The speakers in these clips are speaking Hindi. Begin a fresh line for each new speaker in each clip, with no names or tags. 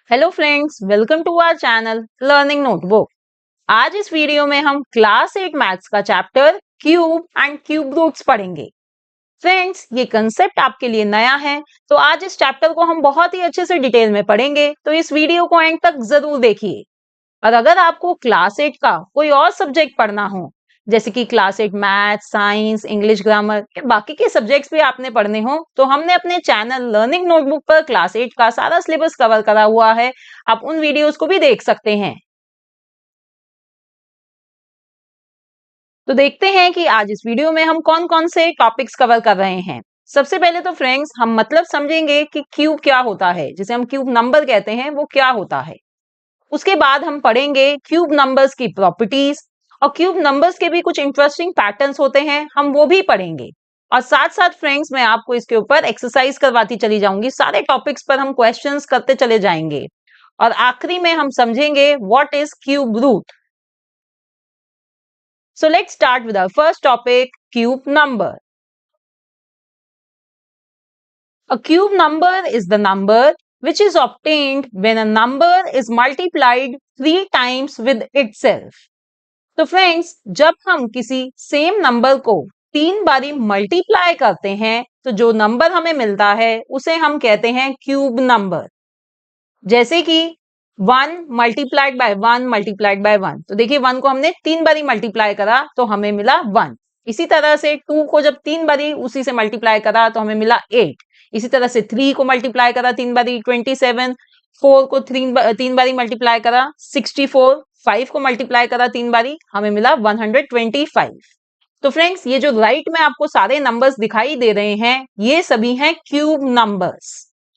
Hello friends, welcome to our channel learning notebook. आज इस वीडियो में हम क्लास 8 मैथ्स का chapter cube and cube roots पढ़ेंगे। फ्रेंड्स, ये कंसेप्ट आपके लिए नया है, तो आज इस चैप्टर को हम बहुत ही अच्छे से डिटेल में पढ़ेंगे, तो इस वीडियो को एंड तक जरूर देखिए। और अगर आपको क्लास 8 का कोई और सब्जेक्ट पढ़ना हो, जैसे कि class 8 math, science, English grammar या बाकी के सब्जेक्ट्स भी आपने पढ़ने हो, तो हमने अपने चैनल लर्निंग नोटबुक पर क्लास 8 का सारा सिलेबस कवर करा हुआ है। आप उन वीडियोस को भी देख सकते हैं। तो देखते हैं कि आज इस वीडियो में हम कौन कौन से टॉपिक्स कवर कर रहे हैं। सबसे पहले तो फ्रेंड्स, हम मतलब समझेंगे कि क्यूब क्या होता है, जिसे हम क्यूब नंबर कहते हैं, वो क्या होता है। उसके बाद हम पढ़ेंगे क्यूब नंबर्स की प्रॉपर्टीज, और क्यूब नंबर्स के भी कुछ इंटरेस्टिंग पैटर्न्स होते हैं, हम वो भी पढ़ेंगे। और साथ साथ फ्रेंड्स, मैं आपको इसके ऊपर एक्सरसाइज करवाती चली जाऊंगी, सारे टॉपिक्स पर हम क्वेश्चंस करते चले जाएंगे। और आखिरी में हम समझेंगे what is cube root. So let's start with our first topic, cube number. A cube number is the number which is obtained when a number is multiplied 3 times with itself. तो फ्रेंड्स, जब हम किसी सेम नंबर को 3 बारी मल्टीप्लाई करते हैं, तो जो नंबर हमें मिलता है उसे हम कहते हैं क्यूब नंबर। जैसे कि 1 मल्टीप्लाइड बाय 1 मल्टीप्लाइड बाय 1, तो देखिए 1 को हमने 3 बारी मल्टीप्लाई करा तो हमें मिला 1। इसी तरह से 2 को जब 3 बारी उसी से मल्टीप्लाई करा तो हमें मिला 8। इसी तरह से 3 को मल्टीप्लाई करा 3 बारी 27, 4 को 3 बारी मल्टीप्लाई करा 64, 5 को मल्टीप्लाई करा 3 बारी, हमें मिला 125। तो फ्रेंड्स, ये जो राइट में आपको सारे नंबर्स दिखाई दे रहे हैं, ये सभी हैं क्यूब नंबर्स,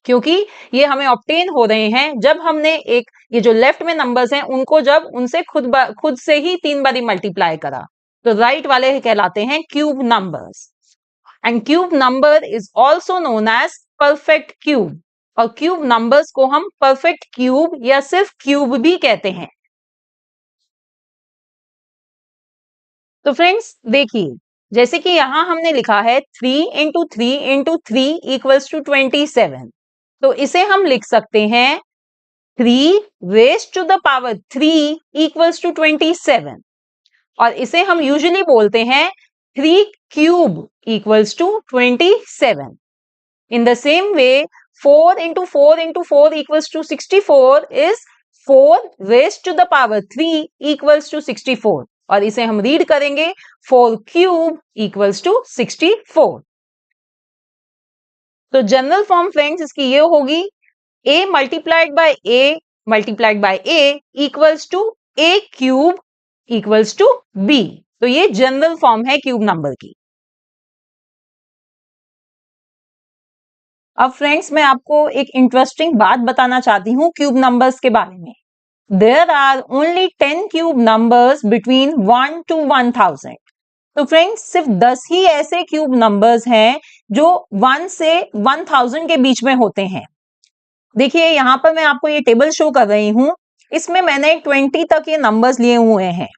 क्योंकि ये हमें ऑब्टेन हो रहे हैं जब हमने एक ये जो लेफ्ट में नंबर्स हैं उनको जब उनसे खुद से ही 3 बारी मल्टीप्लाई करा, तो राइट वाले कहलाते हैं cube numbers. And cube number is also known as perfect cube, और क्यूब नंबर्स को हम परफेक्ट क्यूब या सिर्फ क्यूब भी कहते हैं। तो फ्रेंड्स देखिए, जैसे कि यहां हमने लिखा है 3 इंटू 3 इंटू 3 इक्वल्स टू 27, तो इसे हम लिख सकते हैं 3 raise to the power 3 equals to 27, और इसे हम यूजुअली बोलते हैं 3 cube equals to 27। In the same way 4 into 4 into 4 equals to 64 is 4 raise to the power 3 equals to 64, और इसे हम रीड करेंगे 4 क्यूब इक्वल्स टू 64। तो जनरल फॉर्म फ्रेंड्स इसकी ये होगी a multiplied by a multiplied by a equals to a cube equals to b। तो ये जनरल फॉर्म है क्यूब नंबर की। अब फ्रेंड्स, मैं आपको एक इंटरेस्टिंग बात बताना चाहती हूँ क्यूब नंबर्स के बारे में। There are only 10 cube numbers between 1 to 1000। तो फ्रेंड्स, सिर्फ 10 ही ऐसे क्यूब नंबर्स हैं जो 1 से 1000 के बीच में होते हैं। देखिए, यहां पर मैं आपको ये टेबल शो कर रही हूं, इसमें मैंने 20 तक ये नंबर्स लिए हुए हैं।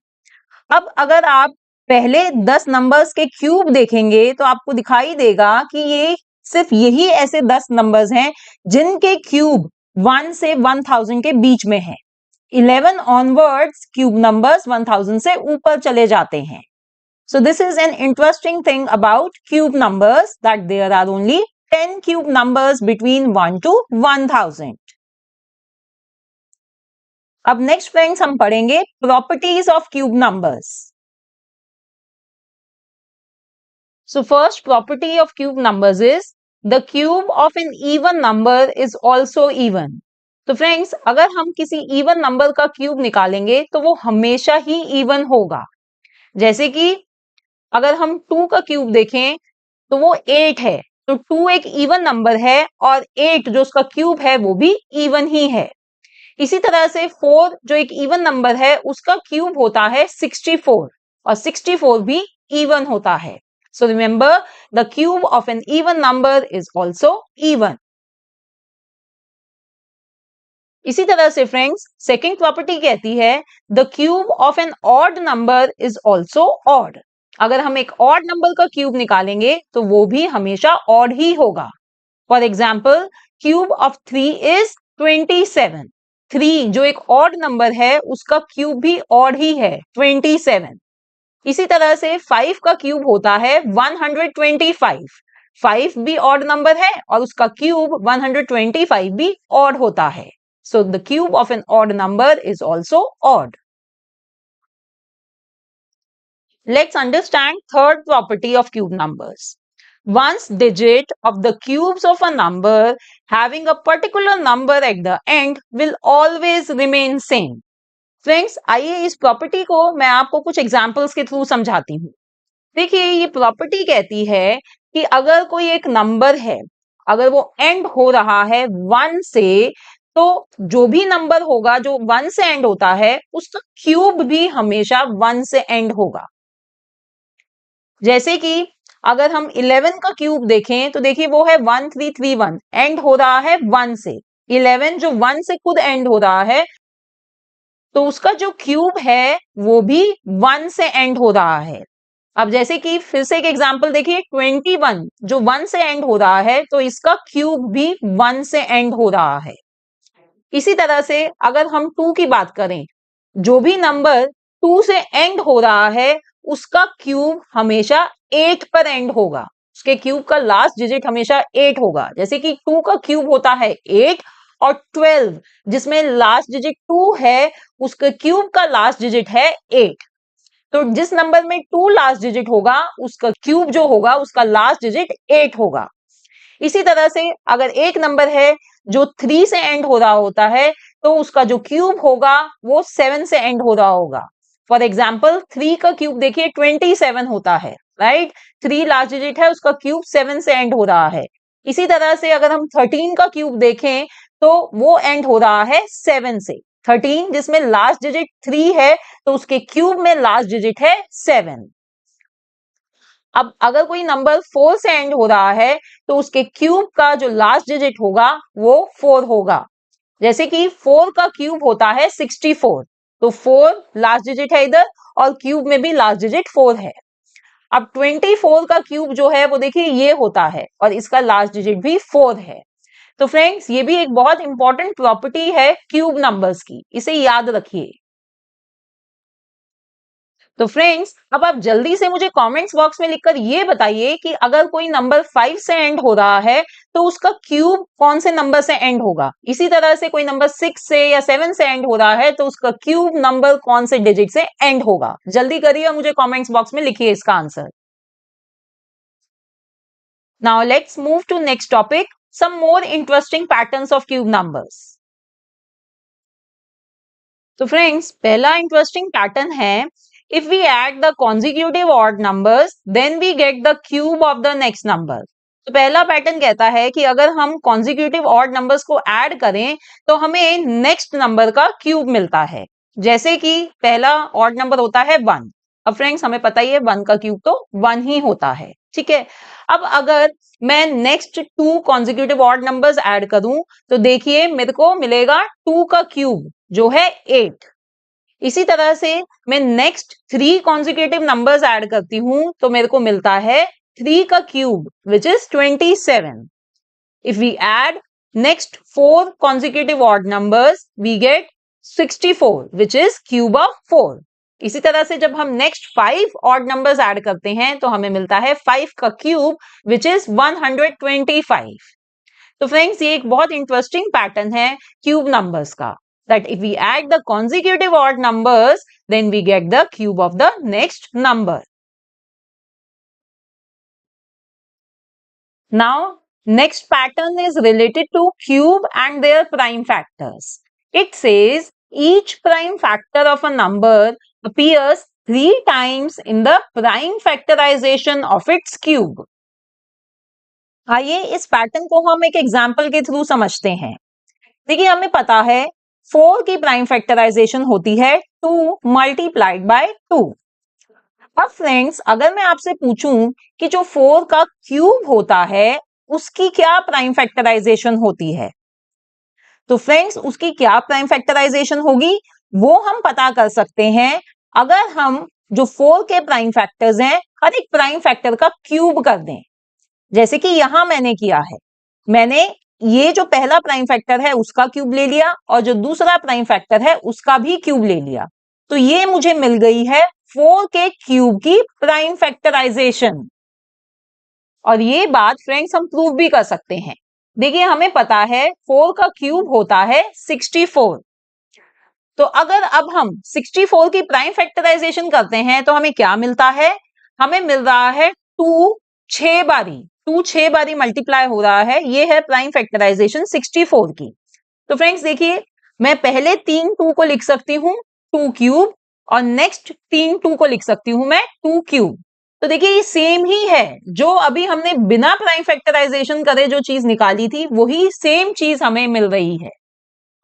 अब अगर आप पहले 10 नंबर्स के क्यूब देखेंगे तो आपको दिखाई देगा कि ये सिर्फ यही ऐसे 10 नंबर्स हैं जिनके क्यूब 1 से 1000 के बीच में है। 11 ऑनवर्ड्स क्यूब नंबर्स 1000 से ऊपर चले जाते हैं। So this is an interesting thing about cube numbers, that there are only 10 cube numbers between 1 to 1000. अब नेक्स्ट फ्रेंड्स हम पढ़ेंगे properties of cube numbers. So first property of cube numbers is the cube of an even number is also even. तो फ्रेंड्स, अगर हम किसी इवन नंबर का क्यूब निकालेंगे तो वो हमेशा ही इवन होगा। जैसे कि अगर हम 2 का क्यूब देखें तो वो 8 है, तो 2 एक इवन नंबर है, और 8 जो उसका क्यूब है वो भी इवन ही है। इसी तरह से 4 जो एक इवन नंबर है उसका क्यूब होता है 64, और 64 भी इवन होता है। So remember, the cube of an even number is also even. इसी तरह से फ्रेंड्स, सेकेंड प्रॉपर्टी कहती है the cube of an odd number is also odd. अगर हम एक ऑड नंबर का क्यूब निकालेंगे तो वो भी हमेशा ऑड ही होगा। For example, cube of 3 is 27, 3 जो एक ऑड नंबर है उसका क्यूब भी ऑड ही है 27। इसी तरह से 5 का क्यूब होता है 125। 5 भी ऑड नंबर है और उसका क्यूब 125 भी ऑड होता है। So the cube of an odd number is also odd. Let's understand third property of cube numbers. Once digit of the cubes of a number having a particular number at the end will always remain same. Friends, आइए इस प्रॉपर्टी को मैं आपको कुछ एग्जांपल्स के थ्रू समझाती हूँ। देखिए, ये प्रॉपर्टी कहती है कि अगर कोई एक नंबर है, अगर वो एंड हो रहा है 1 से, तो जो भी नंबर होगा जो 1 से एंड होता है उसका क्यूब भी हमेशा 1 से एंड होगा। जैसे कि अगर हम 11 का क्यूब देखें तो देखिए वो है 1331, एंड हो रहा है 1 से। 11 जो 1 से खुद एंड हो रहा है तो उसका जो क्यूब है वो भी 1 से एंड हो रहा है। अब जैसे कि फिर से एक एग्जांपल देखिए, 21 जो 1 से एंड हो रहा है तो इसका क्यूब भी 1 से एंड हो रहा है। इसी तरह से अगर हम 2 की बात करें, जो भी नंबर 2 से एंड हो रहा है उसका क्यूब हमेशा 8 पर एंड होगा। उसके क्यूब का लास्ट डिजिट हमेशा 8 होगा। जैसे कि 2 का क्यूब होता है 8 और 12 जिसमें लास्ट डिजिट 2 है, उसके क्यूब का लास्ट डिजिट है 8। तो जिस नंबर में 2 लास्ट डिजिट होगा उसका क्यूब जो होगा उसका लास्ट डिजिट 8 होगा। इसी तरह से अगर एक नंबर है जो 3 से एंड हो रहा होता है तो उसका जो क्यूब होगा वो 7 से एंड हो रहा होगा। फॉर एग्जाम्पल 3 का क्यूब देखिए 27 होता है, राइट। 3 लास्ट डिजिट है, उसका क्यूब 7 से एंड हो रहा है। इसी तरह से अगर हम 13 का क्यूब देखें तो वो एंड हो रहा है 7 से। 13 जिसमें लास्ट डिजिट 3 है तो उसके क्यूब में लास्ट डिजिट है 7। अब अगर कोई नंबर 4 से एंड हो रहा है तो उसके क्यूब का जो लास्ट डिजिट होगा वो 4 होगा। जैसे कि 4 का क्यूब होता है 64, तो 4 लास्ट डिजिट है इधर और क्यूब में भी लास्ट डिजिट 4 है। अब 24 का क्यूब जो है वो देखिए ये होता है और इसका लास्ट डिजिट भी 4 है। तो फ्रेंड्स, ये भी एक बहुत इंपॉर्टेंट प्रॉपर्टी है क्यूब नंबर्स की, इसे याद रखिए। तो फ्रेंड्स, अब आप जल्दी से मुझे कमेंट्स बॉक्स में लिखकर ये बताइए कि अगर कोई नंबर 5 से एंड हो रहा है तो उसका क्यूब कौन से नंबर से एंड होगा। इसी तरह से कोई नंबर 6 से या 7 से एंड हो रहा है तो उसका क्यूब नंबर कौन से डिजिट से एंड होगा। जल्दी करिए और मुझे कमेंट्स बॉक्स में लिखिए इसका answer. Now let's move to next topic, some more interesting patterns of cube numbers. तो फ्रेंड्स, पहला इंटरेस्टिंग पैटर्न है, if we add the consecutive odd numbers then we get the cube of the next number। तो पहला पैटर्न कहता है कि अगर हम consecutive odd numbers को ऐड करें तो हमें नेक्स्ट नंबर का क्यूब मिलता है। जैसे कि पहला ऑड नंबर होता है 1। अब फ्रेंड्स, हमें पता ही है 1 का क्यूब तो 1 ही होता है, ठीक है। अब अगर मैं next 2 consecutive odd numbers add करूं तो देखिए मेरे को मिलेगा 2 का क्यूब जो है 8। इसी तरह से मैं नेक्स्ट 3 कॉन्जिक्यूटिव नंबर्स ऐड करती हूं तो मेरे को मिलता है 3 का cube which is 27। If we add next 4 consecutive odd numbers we get 64 which is cube of 4। इसी तरह से जब हम नेक्स्ट 5 ऑड नंबर्स ऐड करते हैं तो हमें मिलता है 5 का क्यूब विच इज 125। तो फ्रेंड्स, ये एक बहुत इंटरेस्टिंग पैटर्न है क्यूब नंबर्स का, that if we add the consecutive odd numbers then we get the cube of the next number. Now next pattern is related to cube and their prime factors. It says each prime factor of a number appears 3 times in the prime factorization of its cube. आइए इस पैटर्न को हम एक एग्जाम्पल के थ्रू समझते हैं। देखिए, हमें पता है 4 की प्राइम फैक्टराइजेशन होती है 2 मल्टीप्लाइड बाय 2। अब फ्रेंड्स, अगर मैं आपसे पूछूं कि जो 4 का क्यूब होता है उसकी क्या प्राइम फैक्टराइजेशन होती है, तो फ्रेंड्स उसकी क्या प्राइम फैक्टराइजेशन होगी वो हम पता कर सकते हैं अगर हम जो 4 के प्राइम फैक्टर्स हैं हर एक प्राइम फैक्टर का क्यूब कर दें। जैसे कि यहां मैंने किया है, मैंने ये जो पहला प्राइम फैक्टर है उसका क्यूब ले लिया और जो दूसरा प्राइम फैक्टर है उसका भी क्यूब ले लिया, तो ये मुझे मिल गई है 4 के क्यूब की प्राइम फैक्टराइजेशन। और ये बात फ्रेंड्स हम प्रूव भी कर सकते हैं। देखिए हमें पता है 4 का क्यूब होता है 64। तो अगर अब हम 64 की प्राइम फैक्टराइजेशन करते हैं तो हमें क्या मिलता है, हमें मिल रहा है 2 6 बारी मल्टीप्लाई हो रहा है। ये है प्राइम फैक्टराइजेशन 64 की। तो फ्रेंड्स देखिए, मैं पहले 3 2 को लिख सकती हूँ 2 क्यूब, और नेक्स्ट 3 2 को लिख सकती हूँ मैं 2 क्यूब। तो देखिए ये सेम ही है, जो अभी हमने बिना प्राइम फैक्टराइजेशन करे जो चीज निकाली थी वही सेम चीज हमें मिल रही है।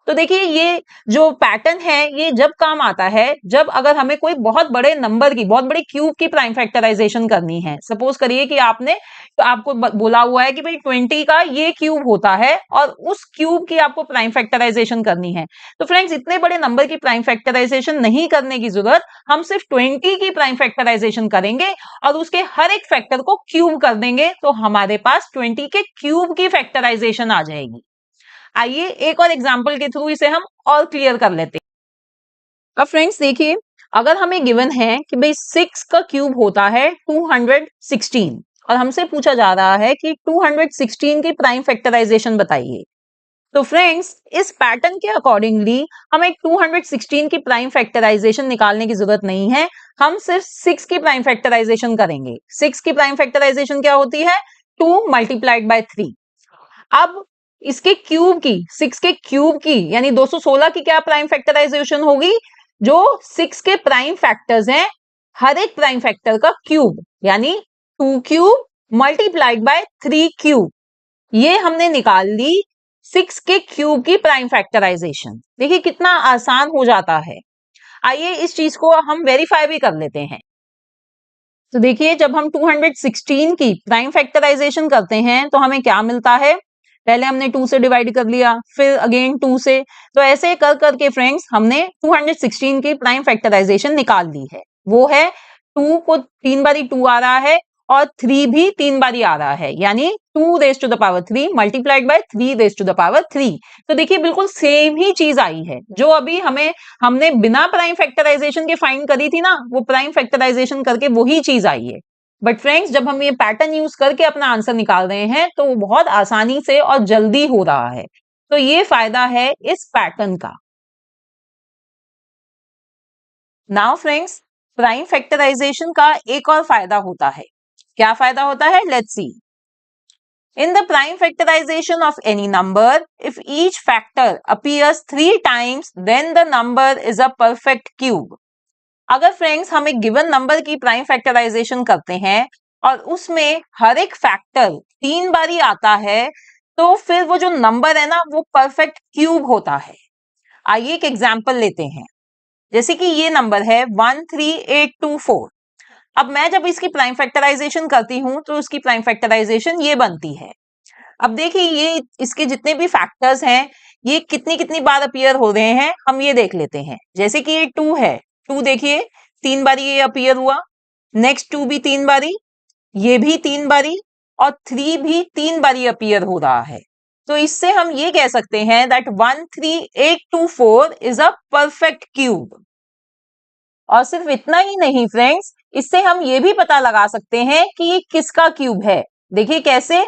तो देखिए ये जो पैटर्न है ये जब काम आता है, जब अगर हमें कोई बहुत बड़े नंबर की, बहुत बड़े क्यूब की प्राइम फैक्टराइजेशन करनी है। सपोज करिए कि आपने, तो आपको बोला हुआ है कि भाई 20 का ये क्यूब होता है और उस क्यूब की आपको प्राइम फैक्टराइजेशन करनी है। तो फ्रेंड्स इतने बड़े नंबर की प्राइम फैक्टराइजेशन नहीं करने की जरूरत, हम सिर्फ 20 की प्राइम फैक्टराइजेशन करेंगे और उसके हर एक फैक्टर को क्यूब कर देंगे, तो हमारे पास 20 के क्यूब की फैक्टराइजेशन आ जाएगी। आइए एक और एग्जांपल के थ्रू इसे हम और क्लियर कर लेते हैं। अब फ्रेंड्स देखिए, अगर हमें गिवन है कि भाई 6 का क्यूब होता है 216 और हमसे पूछा जा रहा है कि 216 की प्राइम फैक्टराइजेशन बताइए। तो फ्रेंड्स इस पैटर्न के अकॉर्डिंगली हमें 216 की प्राइम फैक्टराइजेशन निकालने की जरूरत नहीं है, हम सिर्फ 6 की प्राइम फैक्टराइजेशन करेंगे। 6 की प्राइम फैक्टराइजेशन क्या होती है, 2 मल्टीप्लाइड बाय 3। अब इसके क्यूब की, 6 के क्यूब की यानी 216 की क्या प्राइम फैक्टराइजेशन होगी, जो 6 के प्राइम फैक्टर्स हैं हर एक प्राइम फैक्टर का क्यूब, यानी 2 क्यूब मल्टीप्लाइड बाय 3 क्यूब। ये हमने निकाल ली 6 के क्यूब की प्राइम फैक्टराइजेशन। देखिए कितना आसान हो जाता है। आइए इस चीज को हम वेरीफाई भी कर लेते हैं। तो देखिए जब हम 216 की प्राइम फैक्टराइजेशन करते हैं तो हमें क्या मिलता है, पहले हमने 2 से डिवाइड कर लिया, फिर अगेन 2 से, तो ऐसे कर करके फ्रेंड्स हमने 216 की प्राइम फैक्टराइजेशन निकाल ली है। वो है 2 को 3 बारी 2 आ रहा है और 3 भी 3 बारी आ रहा है, यानी 2 raise to the power 3 multiplied by 3 raise to the power 3। तो देखिए बिल्कुल सेम ही चीज आई है, जो अभी हमने बिना प्राइम फैक्टराइजेशन के फाइंड करी थी ना, वो प्राइम फैक्टराइजेशन करके वही चीज आई है। बट फ्रेंड्स जब हम ये पैटर्न यूज करके अपना आंसर निकाल रहे हैं तो वो बहुत आसानी से और जल्दी हो रहा है। तो ये फायदा है इस पैटर्न का। नाउ फ्रेंड्स प्राइम फैक्टराइजेशन का एक और फायदा होता है। क्या फायदा होता है, let's C. In the prime factorization of any number, if each factor appears 3 times, then the number is a perfect cube. अगर फ्रेंड्स हम एक गिवन नंबर की प्राइम फैक्टराइजेशन करते हैं और उसमें हर एक फैक्टर 3 बारी आता है, तो फिर वो जो नंबर है ना वो परफेक्ट क्यूब होता है। आइए एक एग्जांपल लेते हैं। जैसे कि ये नंबर है 13824। अब मैं जब इसकी प्राइम फैक्टराइजेशन करती हूं तो उसकी प्राइम फैक्टराइजेशन ये बनती है। अब देखिए ये इसके जितने भी फैक्टर्स हैं ये कितनी कितनी बार अपीयर हो रहे हैं, हम ये देख लेते हैं। जैसे कि ये 2 है, 2 देखिए 3 बारी ये अपीयर हुआ, नेक्स्ट 2 भी 3 बारी, ये भी 3 बारी, और 3 भी 3 बारी अपीयर हो रहा है। तो इससे हम ये कह सकते हैं that 13824 is a perfect cube. और सिर्फ इतना ही नहीं फ्रेंड्स, इससे हम ये भी पता लगा सकते हैं कि ये किसका क्यूब है। देखिए कैसे,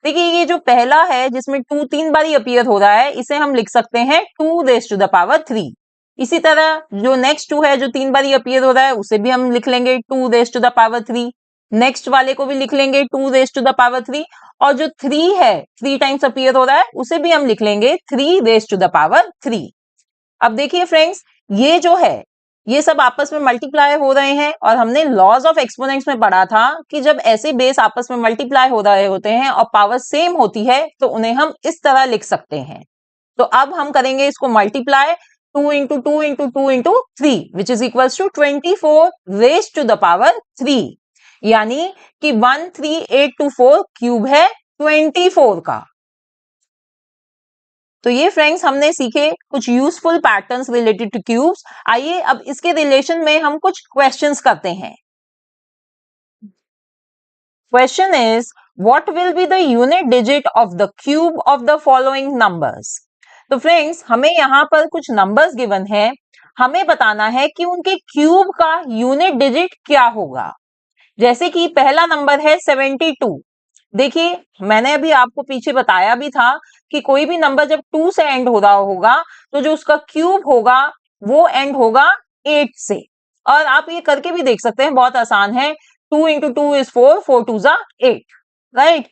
देखिए ये जो पहला है जिसमें 2 3 बारी अपीयर हो रहा है, इसे हम लिख सकते हैं 2 रेज टू द पावर 3। इसी तरह जो नेक्स्ट 2 है जो 3 बारी अपीयर हो रहा है उसे भी हम लिख लेंगे 2 raise to the power 3। Next वाले को भी लिख लेंगे 2 रेज टू द पावर 3, और जो 3 है 3 टाइम्स अपीयर हो रहा है उसे भी हम लिख लेंगे 3 रेज टू द पावर 3। अब देखिए फ्रेंड्स ये जो है ये सब आपस में मल्टीप्लाई हो रहे हैं, और हमने लॉज ऑफ एक्सपोनेंट्स में पढ़ा था कि जब ऐसे बेस आपस में मल्टीप्लाई हो रहे होते हैं और पावर सेम होती है तो उन्हें हम इस तरह लिख सकते हैं। तो अब हम करेंगे इसको multiply 2 into 2 into 2 into 3 which is equals to 24 raise to the power 3, यानी कि 13824 क्यूब है 24 का। तो ये फ्रेंड्स हमने सीखे कुछ useful patterns related to cubes. आइए अब इसके रिलेशन में हम कुछ क्वेश्चंस करते हैं। Question is what will be the unit digit of the cube of the following numbers? तो फ्रेंड्स हमें यहाँ पर कुछ नंबर्स गिवन है, हमें बताना है कि उनके क्यूब का यूनिट डिजिट क्या होगा। जैसे कि पहला नंबर है 72। देखिए मैंने अभी आपको पीछे बताया भी था कि कोई भी नंबर जब 2 से एंड हो रहा होगा तो जो उसका क्यूब होगा वो एंड होगा 8 से। और आप ये करके भी देख सकते हैं, बहुत आसान है। 2 into 2 is 4, 4 2s are 8, right.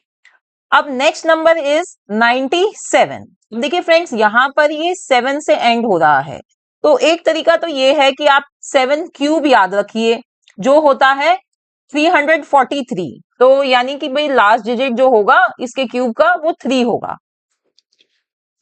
अब नेक्स्ट नंबर इज 97। देखिए फ्रेंड्स यहाँ पर ये 7 से एंड हो रहा है, तो एक तरीका तो ये है कि आप 7 क्यूब याद रखिए जो होता है 343। तो यानी कि भाई लास्ट डिजिट जो होगा इसके क्यूब का वो 3 होगा।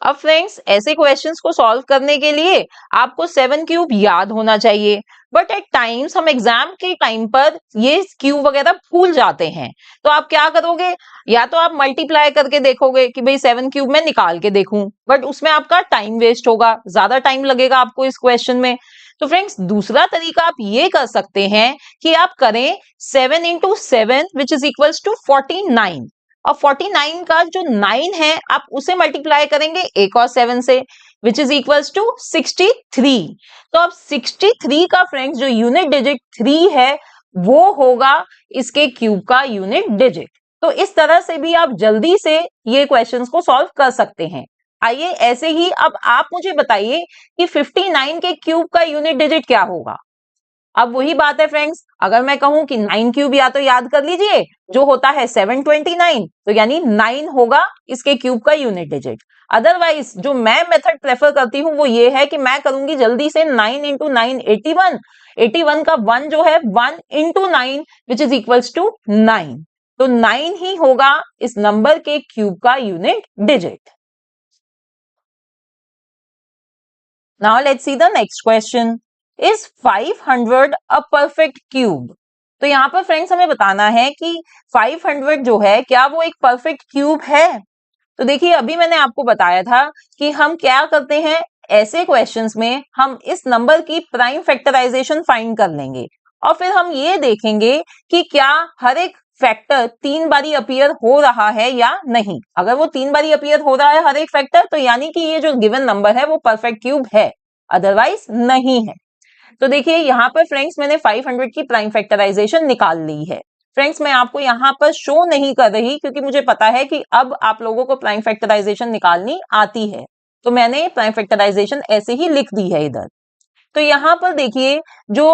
अब फ्रेंड्स ऐसे क्वेश्चंस को सॉल्व करने के लिए आपको 7 क्यूब याद होना चाहिए, बट एट टाइम्स हम एग्जाम के टाइम पर ये क्यूब वगैरह भूल जाते हैं। तो आप क्या करोगे, या तो आप मल्टीप्लाई करके देखोगे कि भाई 7 क्यूब में निकाल के देखूं, बट उसमें आपका टाइम वेस्ट होगा, ज्यादा टाइम लगेगा आपको इस क्वेश्चन में। तो फ्रेंड्स दूसरा तरीका आप ये कर सकते हैं कि आप करें 7 into 7 which is equals to 49। और 49 का जो 9 है आप उसे मल्टीप्लाई करेंगे एक और 7 से, विच इज इक्वल्स टू 63। तो अब 63 का फ्रेंड्स जो यूनिट डिजिट 3 है वो होगा इसके क्यूब का यूनिट डिजिट। तो इस तरह से भी आप जल्दी से ये क्वेश्चंस को सॉल्व कर सकते हैं। आइए ऐसे ही अब आप मुझे बताइए कि 59 के क्यूब का यूनिट डिजिट क्या होगा। अब वही बात है फ्रेंड्स, अगर मैं कहूं कि 9 क्यूब या तो याद कर लीजिए जो होता है 729, तो यानी 9 होगा इसके क्यूब का यूनिट डिजिट। अदरवाइज जो मैं मेथड प्रेफर करती हूं वो ये है कि मैं करूंगी जल्दी से 9 into 9 81। 81 का 1 जो है 1 into 9 which is equals to 9। तो 9 ही होगा इस नंबर के क्यूब का unit digit. Now let's see the next question. Is 500 a perfect cube? तो यहां पर फ्रेंड्स हमें बताना है कि 500 जो है क्या वो एक परफेक्ट क्यूब है। तो देखिए अभी मैंने आपको बताया था कि हम क्या करते हैं, ऐसे क्वेश्चंस में हम इस नंबर की प्राइम फैक्टराइजेशन फाइंड कर लेंगे और फिर हम ये देखेंगे कि क्या हर एक फैक्टर 3 बारी अपीयर हो रहा है या नहीं। अगर वो 3 बारी अपीयर हो रहा है हर एक फैक्टर, तो यानी कि ये जो गिवन नंबर है वो परफेक्ट क्यूब है, अदरवाइज नहीं है। तो देखिए यहाँ पर फ्रेंड्स मैंने 500 की प्राइम फैक्टराइजेशन निकाल ली है। फ्रेंड्स मैं आपको यहाँ पर शो नहीं कर रही क्योंकि मुझे पता है कि अब आप लोगों को प्राइम फैक्टराइजेशन निकालनी आती है, तो मैंने प्राइम फैक्टराइजेशन ऐसे ही लिख दी है इधर। तो यहाँ पर देखिए जो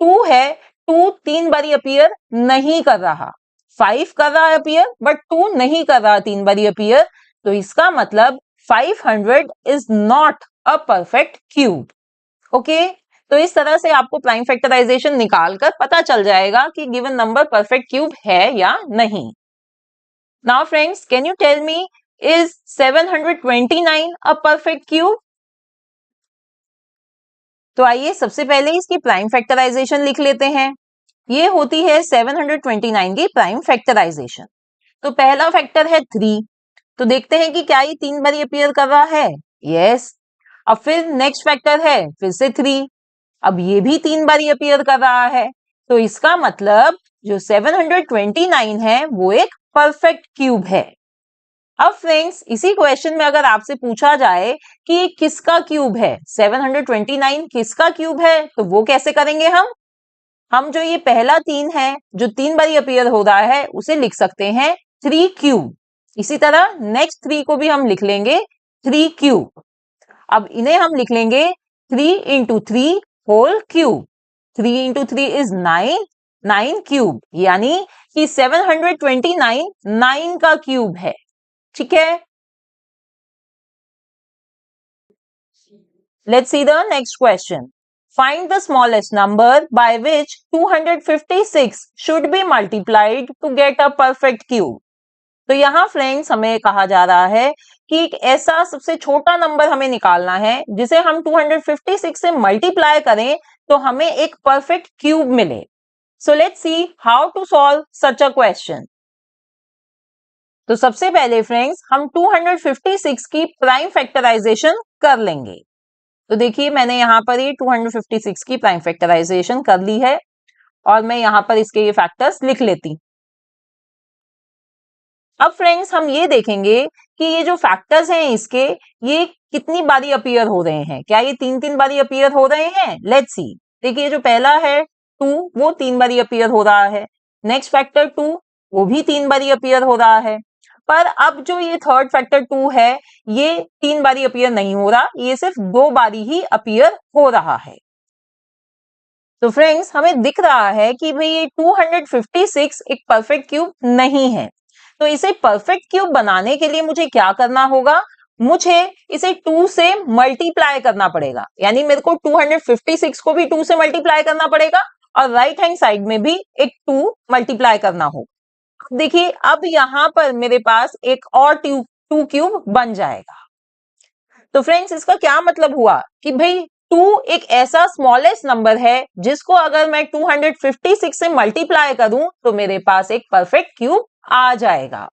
2 है, 2 3 बारी अपीयर नहीं कर रहा, 5 कर रहा है अपीयर बट 2 नहीं कर रहा 3 बारी अपीयर। तो इसका मतलब 500 is not a perfect cube. Okay, तो इस तरह से आपको प्राइम फैक्टराइजेशन निकालकर पता चल जाएगा कि गिवन नंबर परफेक्ट क्यूब है या नहीं। Now friends can you tell me, is 729 a perfect cube? तो आइए सबसे पहले इसकी प्राइम फैक्टराइजेशन लिख लेते हैं। ये होती है 729 की प्राइम फैक्टराइजेशन। तो पहला फैक्टर है 3, तो देखते हैं कि क्या ये 3 बारी अपीयर कर रहा है। यस। अब फिर नेक्स्ट फैक्टर है फिर से 3, अब ये भी 3 बारी अपीयर कर रहा है। तो इसका मतलब जो 729 है वो एक परफेक्ट क्यूब है। अब फ्रेंड्स इसी क्वेश्चन में अगर आपसे पूछा जाए कि ये किसका क्यूब है, 729 किसका क्यूब है, तो वो कैसे करेंगे हम जो ये पहला 3 है जो 3 बारी अपीयर हो रहा है उसे लिख सकते हैं 3 क्यूब। इसी तरह नेक्स्ट 3 को भी हम लिख लेंगे 3 क्यूब। अब इन्हें हम लिख लेंगे 3 into 3 whole cube. 3 into 3 is 9, 9 cube, यानी कि 729 9 का क्यूब है। ठीक है, let's see the next question. Find the smallest number by which 256 should be multiplied to get a perfect cube. तो यहाँ फ्रेंड्स हमें कहा जा रहा है कि एक ऐसा सबसे छोटा नंबर हमें निकालना है जिसे हम 256 से मल्टीप्लाई करें तो हमें एक परफेक्ट क्यूब मिले। So let's see how to solve such a question. तो सबसे पहले फ्रेंड्स हम 256 की प्राइम फैक्टराइजेशन कर लेंगे। तो देखिए मैंने यहाँ पर ये 256 की प्राइम फैक्टराइजेशन कर ली है और मैं यहाँ पर इसके ये फैक्टर्स लिख लेती। अब फ्रेंड्स हम ये देखेंगे कि ये जो फैक्टर्स हैं इसके, ये कितनी बारी अपीयर हो रहे हैं। क्या ये 3-3 बारी अपीयर हो रहे हैं? Let's see. देखिए जो पहला है 2, वो 3 बारी अपीयर हो रहा है। नेक्स्ट फैक्टर 2, वो भी 3 बारी अपीयर हो रहा है। पर अब जो ये थर्ड फैक्टर 2 है, ये 3 बारी अपीयर नहीं हो रहा, ये सिर्फ 2 बारी ही अपीयर हो रहा है। तो फ्रेंड्स हमें दिख रहा है कि भाई ये 256 एक परफेक्ट क्यूब नहीं है। तो इसे परफेक्ट क्यूब बनाने के लिए मुझे क्या करना होगा? मुझे इसे 2 से मल्टीप्लाई करना पड़ेगा। यानी मेरे को 256 को भी 2 से मल्टीप्लाई करना पड़ेगा और राइट हैंड साइड में भी एक 2 मल्टीप्लाई करना होगा। देखिए अब यहां पर मेरे पास एक और 2 क्यूब बन जाएगा। तो फ्रेंड्स इसका क्या मतलब हुआ कि भाई 2 एक ऐसा स्मॉलेस्ट नंबर है जिसको अगर मैं 256 से मल्टीप्लाई करूं तो मेरे पास एक परफेक्ट क्यूब आ जाएगा।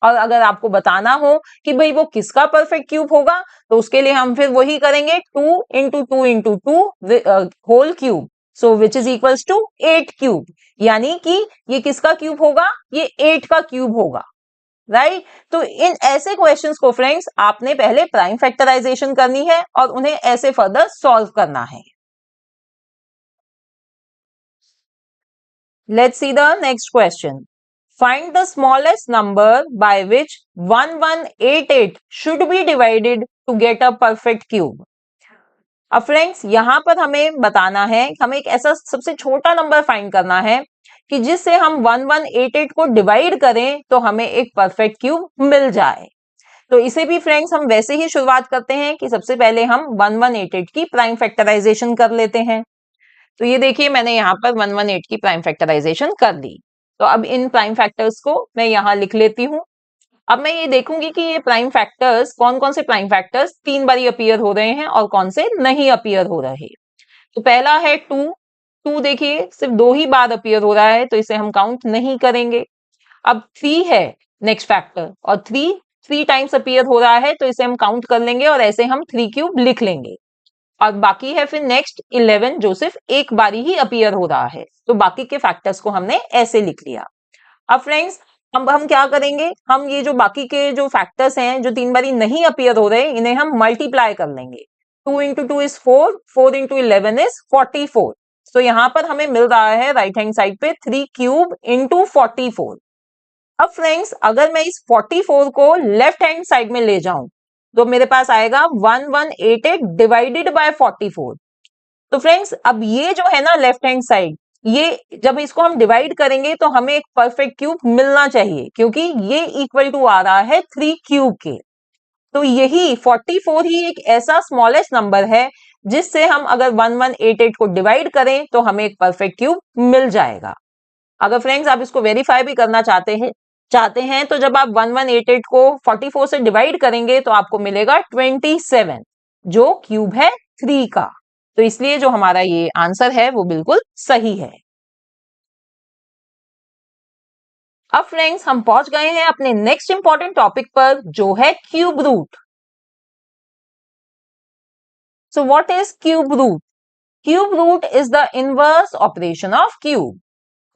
और अगर आपको बताना हो कि भाई वो किसका परफेक्ट क्यूब होगा, तो उसके लिए हम फिर वही करेंगे 2 into 2 into 2 whole cube, so which is equals to 8 cube. यानी कि ये किसका क्यूब होगा? ये 8 का क्यूब होगा। राइट तो इन ऐसे क्वेश्चंस को फ्रेंड्स आपने पहले प्राइम फैक्टराइजेशन करनी है और उन्हें ऐसे फर्दर सॉल्व करना है। Let's see the next question. Find the smallest number by which 1188 should be divided to get a perfect cube. अब फ्रेंड्स यहां पर हमें बताना है, हमें एक ऐसा सबसे छोटा नंबर फाइंड करना है कि जिससे हम 1188 को डिवाइड करें तो हमें एक परफेक्ट क्यूब मिल जाए। तो इसे भी फ्रेंड्स हम वैसे ही शुरुआत करते हैं कि सबसे पहले हम 1188 की प्राइम फैक्टराइजेशन कर लेते हैं। तो ये देखिए मैंने यहाँ पर 118 की प्राइम फैक्टराइजेशन कर ली। तो अब इन प्राइम फैक्टर्स को मैं यहाँ लिख लेती हूँ। अब मैं ये देखूंगी कि ये प्राइम फैक्टर्स कौन कौन से प्राइम फैक्टर्स 3 बारी अपीयर हो रहे हैं और कौन से नहीं अपीयर हो रहे। तो पहला है 2। 2 देखिए सिर्फ 2 ही बार अपीयर हो रहा है तो इसे हम काउंट नहीं करेंगे। अब 3 है नेक्स्ट फैक्टर और 3 टाइम्स अपीयर हो रहा है तो इसे हम काउंट कर लेंगे और ऐसे हम 3 क्यूब लिख लेंगे। और बाकी है फिर नेक्स्ट 11 जो सिर्फ एक बारी ही अपीयर हो रहा है, तो बाकी के फैक्टर्स को हमने ऐसे लिख लिया। अब फ्रेंड्स अब हम क्या करेंगे, हम ये जो बाकी के जो फैक्टर्स हैं जो 3 बारी नहीं अपीयर हो रहे इन्हें हम मल्टीप्लाई कर लेंगे। 2 इंटू 2 इज 4, 4 इंटू 11 इज 44। तो यहां पर हमें मिल रहा है राइट हैंड साइड पे 3 क्यूब इंटू 44। अब फ्रेंड्स अगर मैं इस 44 को लेफ्ट हैंड साइड में ले जाऊं तो मेरे पास आएगा 1188 डिवाइडेड बाय 44। तो फ्रेंड्स अब ये जो है ना लेफ्ट हैंड साइड, ये जब इसको हम डिवाइड करेंगे तो हमें एक परफेक्ट क्यूब मिलना चाहिए क्योंकि ये इक्वल टू आ रहा है 3 क्यूब के। तो यही 44 ही एक ऐसा स्मॉलेस्ट नंबर है जिससे हम अगर 1188 को डिवाइड करें तो हमें एक परफेक्ट क्यूब मिल जाएगा। अगर फ्रेंड्स आप इसको वेरीफाई भी करना चाहते हैं तो जब आप 1188 को 44 से डिवाइड करेंगे तो आपको मिलेगा 27 जो क्यूब है 3 का। तो इसलिए जो हमारा ये आंसर है वो बिल्कुल सही है। अब फ्रेंड्स हम पहुंच गए हैं अपने नेक्स्ट इंपॉर्टेंट टॉपिक पर जो है cube root. So what is cube root? Cube root is the inverse operation of cube.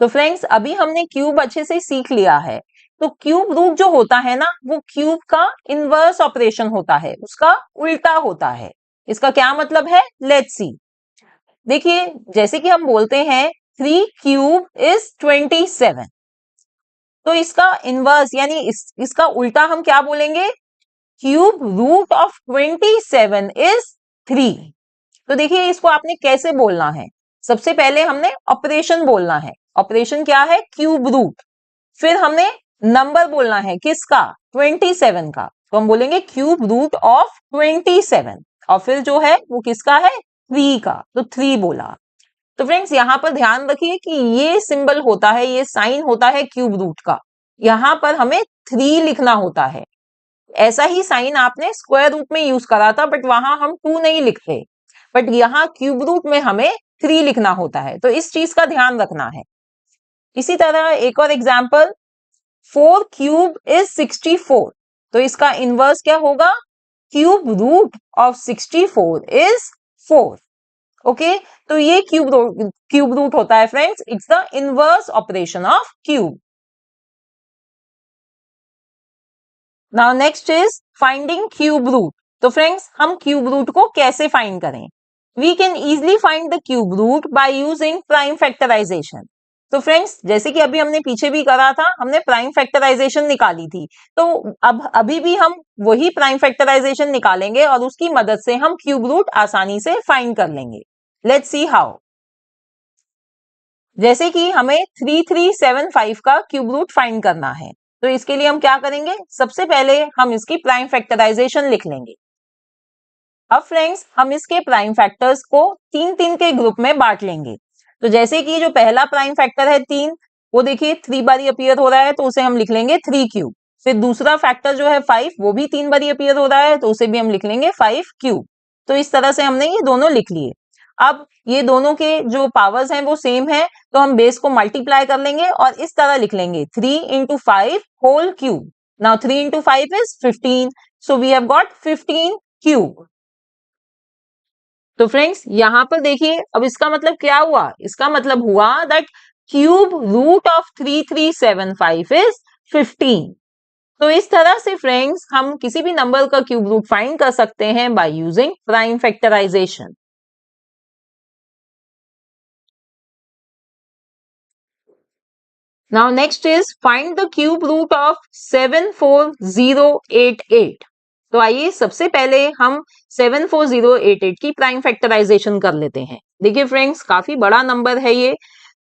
तो फ्रेंड्स अभी हमने क्यूब अच्छे से सीख लिया है। तो क्यूब रूट जो होता है ना वो क्यूब का इनवर्स ऑपरेशन होता है, उसका उल्टा होता है। इसका क्या मतलब है? लेट्स सी। देखिए जैसे कि हम बोलते हैं 3 क्यूब इज 27। तो इसका इनवर्स यानी इसका उल्टा हम क्या बोलेंगे? Cube root of 27 is 3। तो देखिए इसको आपने कैसे बोलना है। सबसे पहले हमने ऑपरेशन बोलना है। ऑपरेशन क्या है? Cube root. फिर हमने नंबर बोलना है किसका? 27 का। तो हम बोलेंगे क्यूब रूट ऑफ 27 और फिर जो है वो किसका है? 3 का। तो 3 बोला। तो फ्रेंड्स यहां पर ध्यान रखिए कि ये सिंबल होता है, ये साइन होता है क्यूब रूट का। यहां पर हमें 3 लिखना होता है। ऐसा ही साइन आपने स्क्वायर रूट में यूज करा था बट वहां हम 2 नहीं लिखते, बट यहाँ क्यूब रूट में हमें 3 लिखना होता है। तो इस चीज का ध्यान रखना है। इसी तरह एक और एग्जाम्पल, 4 क्यूब इज 64। तो इसका इनवर्स क्या होगा? Cube root of 64 is 4। Okay तो ये क्यूब रूट होता है friends, it's the inverse operation of cube. Now next is finding cube root. तो फ्रेंड्स हम क्यूब रूट को कैसे फाइंड करें? We can easily find the cube root by using prime factorization. तो फ्रेंड्स जैसे कि अभी हमने पीछे भी करा था, हमने प्राइम फैक्टराइजेशन निकाली थी, तो अब अभी भी हम वही प्राइम फैक्टराइजेशन निकालेंगे और उसकी मदद से हम क्यूब रूट आसानी से फाइंड कर लेंगे। Let's see how. जैसे कि हमें 3375 का क्यूब रूट फाइंड करना है, तो इसके लिए हम क्या करेंगे? सबसे पहले हम इसकी प्राइम फैक्टराइजेशन लिख लेंगे। अब फ्रेंड्स हम इसके प्राइम फैक्टर्स को तीन तीन के ग्रुप में बांट लेंगे। तो जैसे कि जो पहला प्राइम फैक्टर है 3, वो देखिए 3 बारी अपीयर हो रहा है, तो उसे हम लिख लेंगे 3 क्यूब। फिर दूसरा फैक्टर जो है 5, वो भी 3 बारी अपीयर हो रहा है, तो उसे भी हम लिख लेंगे 5 क्यूब। तो इस तरह से हमने ये दोनों लिख लिए। अब ये दोनों के जो पावर्स हैं वो सेम है, तो हम बेस को मल्टीप्लाई कर लेंगे और इस तरह लिख लेंगे 3 into 5 whole cube. Now 3 into 5 is 15, so we have got 15 cube. तो फ्रेंड्स यहां पर देखिए, अब इसका मतलब क्या हुआ? इसका मतलब हुआ that cube root of 3375 is 15। तो इस तरह से फ्रेंड्स हम किसी भी नंबर का क्यूब रूट फाइंड कर सकते हैं by using prime factorization. Now next is find the cube root of 74088। तो आइए सबसे पहले हम 74088 की प्राइम फैक्टराइजेशन कर लेते हैं। देखिए फ्रेंड्स काफी बड़ा नंबर है ये,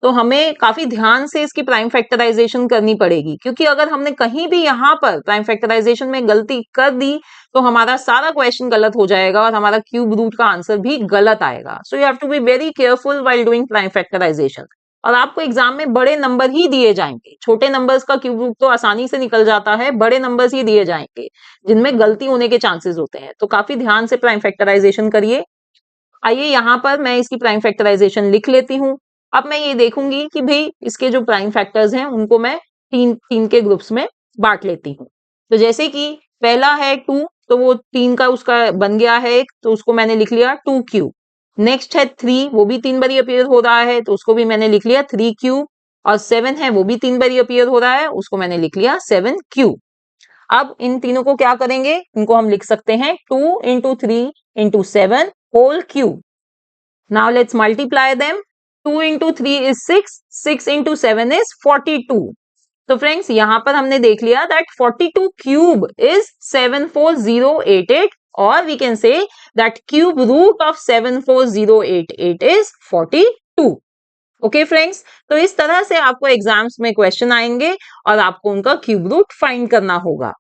तो हमें काफी ध्यान से इसकी प्राइम फैक्टराइजेशन करनी पड़ेगी, क्योंकि अगर हमने कहीं भी यहाँ पर प्राइम फैक्टराइजेशन में गलती कर दी तो हमारा सारा क्वेश्चन गलत हो जाएगा और हमारा क्यूब रूट का आंसर भी गलत आएगा। So you have to be very careful while doing prime factorization. और आपको एग्जाम में बड़े नंबर ही दिए जाएंगे, छोटे नंबर्स का क्यूब रूट तो आसानी से निकल जाता है, बड़े नंबर्स ही दिए जाएंगे जिनमें गलती होने के चांसेस होते हैं। तो काफी ध्यान से प्राइम फैक्टराइजेशन करिए। आइए यहाँ पर मैं इसकी प्राइम फैक्टराइजेशन लिख लेती हूँ। अब मैं ये देखूंगी कि भाई इसके जो प्राइम फैक्टर्स हैं उनको मैं तीन तीन के ग्रुप्स में बांट लेती हूँ। तो जैसे कि पहला है 2, तो वो 3 का उसका बन गया है एक, तो उसको मैंने लिख लिया 2 क्यूब। नेक्स्ट है 3, वो भी 3 बारी अपीयर हो रहा है, तो उसको भी मैंने लिख लिया 3 क्यूब। और 7 है, वो भी 3 बारी अपीयर हो रहा है, उसको मैंने लिख लिया 7 क्यूब। अब इन तीनों को क्या करेंगे? इनको हम लिख सकते हैं 2 into 3 into 7 whole cube. Now let's multiply them. 2 into 3 is 6, 6 into 7 is 42। तो फ्रेंड्स यहां पर हमने देख लिया दैट 42 क्यूब इज 74088, और we can say that cube root of 74088 is 42। Okay friends, तो इस तरह से आपको एग्जाम्स में क्वेश्चन आएंगे और आपको उनका क्यूब रूट फाइंड करना होगा।